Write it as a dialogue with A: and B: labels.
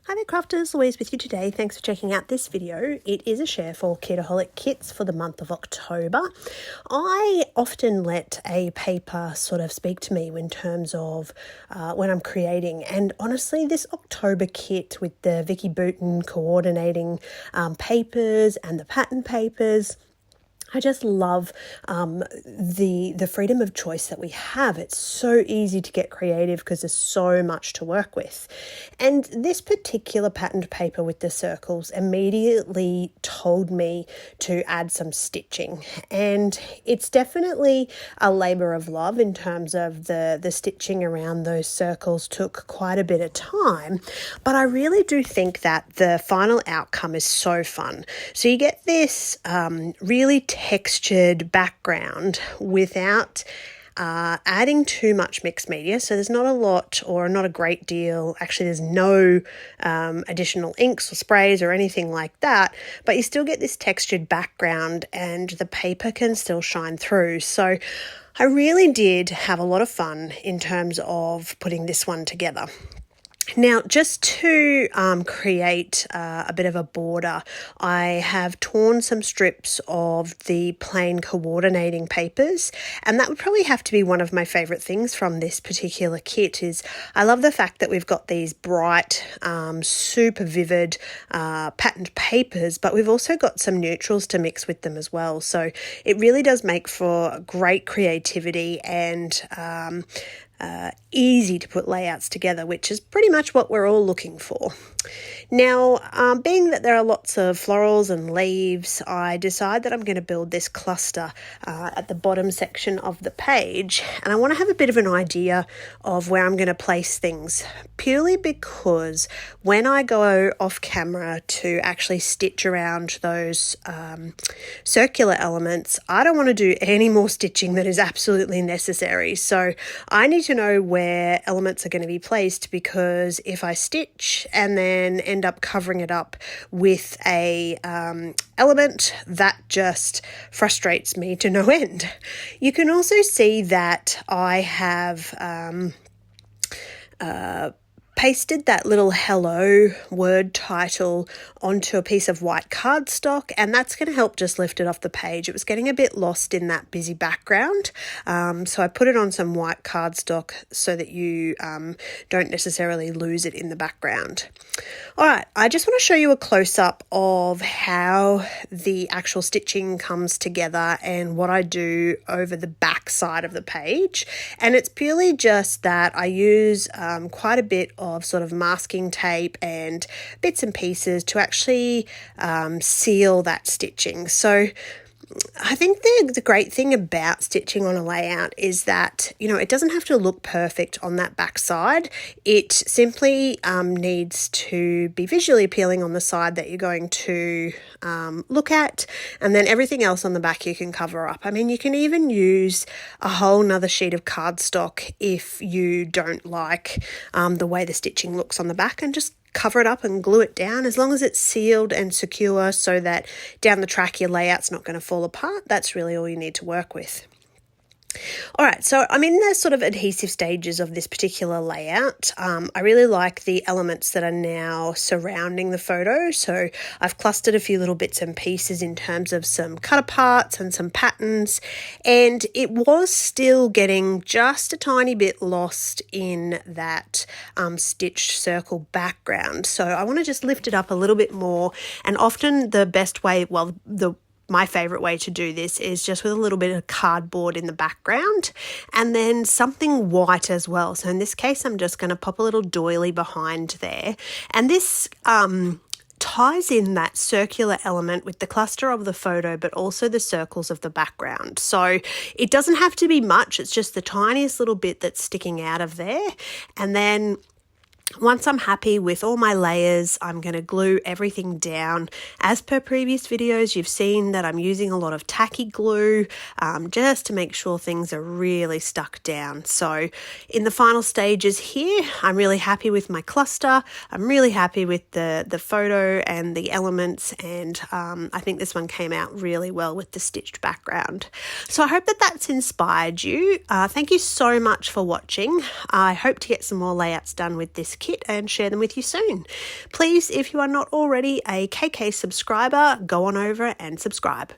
A: Hi there crafters, Louise with you today. Thanks for checking out this video. It is a share for Kitaholic Kits for the month of October. I often let a paper sort of speak to me in terms of when I'm creating, and honestly this October kit with the Vicky Booten coordinating papers and the pattern papers, I just love the freedom of choice that we have. It's so easy to get creative because there's so much to work with. And this particular patterned paper with the circles immediately told me to add some stitching. And it's definitely a labor of love in terms of the stitching around those circles took quite a bit of time. But I really do think that the final outcome is so fun. So you get this really textured background without adding too much mixed media. So there's not a lot or not a great deal. Actually, there's no additional inks or sprays or anything like that, but you still get this textured background and the paper can still shine through. So I really did have a lot of fun in terms of putting this one together. Now, just to create a bit of a border, I have torn some strips of the plain coordinating papers, and that would probably have to be one of my favourite things from this particular kit. Is I love the fact that we've got these bright, super vivid patterned papers, but we've also got some neutrals to mix with them as well. So it really does make for great creativity and easy to put layouts together, which is pretty much what we're all looking for. Now, being that there are lots of florals and leaves, I decide that I'm going to build this cluster at the bottom section of the page, and I want to have a bit of an idea of where I'm going to place things, purely because when I go off camera to actually stitch around those circular elements, I don't want to do any more stitching than is absolutely necessary. So I need to know where elements are going to be placed, because if I stitch and then end up covering it up with a element, that just frustrates me to no end. You can also see that I have pasted that little hello word title onto a piece of white cardstock, and that's going to help just lift it off the page. It was getting a bit lost in that busy background, so I put it on some white cardstock so that you don't necessarily lose it in the background. All right, I just want to show you a close-up of how the actual stitching comes together and what I do over the back side of the page, and it's purely just that I use quite a bit of sort of masking tape and bits and pieces to actually seal that stitching. So I think the great thing about stitching on a layout is that, you know, it doesn't have to look perfect on that back side. It simply needs to be visually appealing on the side that you're going to look at, and then everything else on the back you can cover up. I mean, you can even use a whole nother sheet of cardstock if you don't like the way the stitching looks on the back, and just cover it up and glue it down. As long as it's sealed and secure so that down the track your layout's not going to fall apart, that's really all you need to work with. All right, so I'm in the sort of adhesive stages of this particular layout. I really like the elements that are now surrounding the photo. So I've clustered a few little bits and pieces in terms of some cut aparts and some patterns, and it was still getting just a tiny bit lost in that stitched circle background. So I want to just lift it up a little bit more, and often the best way, my favorite way to do this is just with a little bit of cardboard in the background and then something white as well. So in this case, I'm just going to pop a little doily behind there. And this ties in that circular element with the cluster of the photo, but also the circles of the background. So it doesn't have to be much. It's just the tiniest little bit that's sticking out of there. And then once I'm happy with all my layers, I'm going to glue everything down. As per previous videos, you've seen that I'm using a lot of tacky glue just to make sure things are really stuck down. So in the final stages here, I'm really happy with my cluster. I'm really happy with the photo and the elements, and I think this one came out really well with the stitched background. So I hope that that's inspired you. Thank you so much for watching. I hope to get some more layouts done with this this kit and share them with you soon. Please, if you are not already a KK subscriber, go on over and subscribe.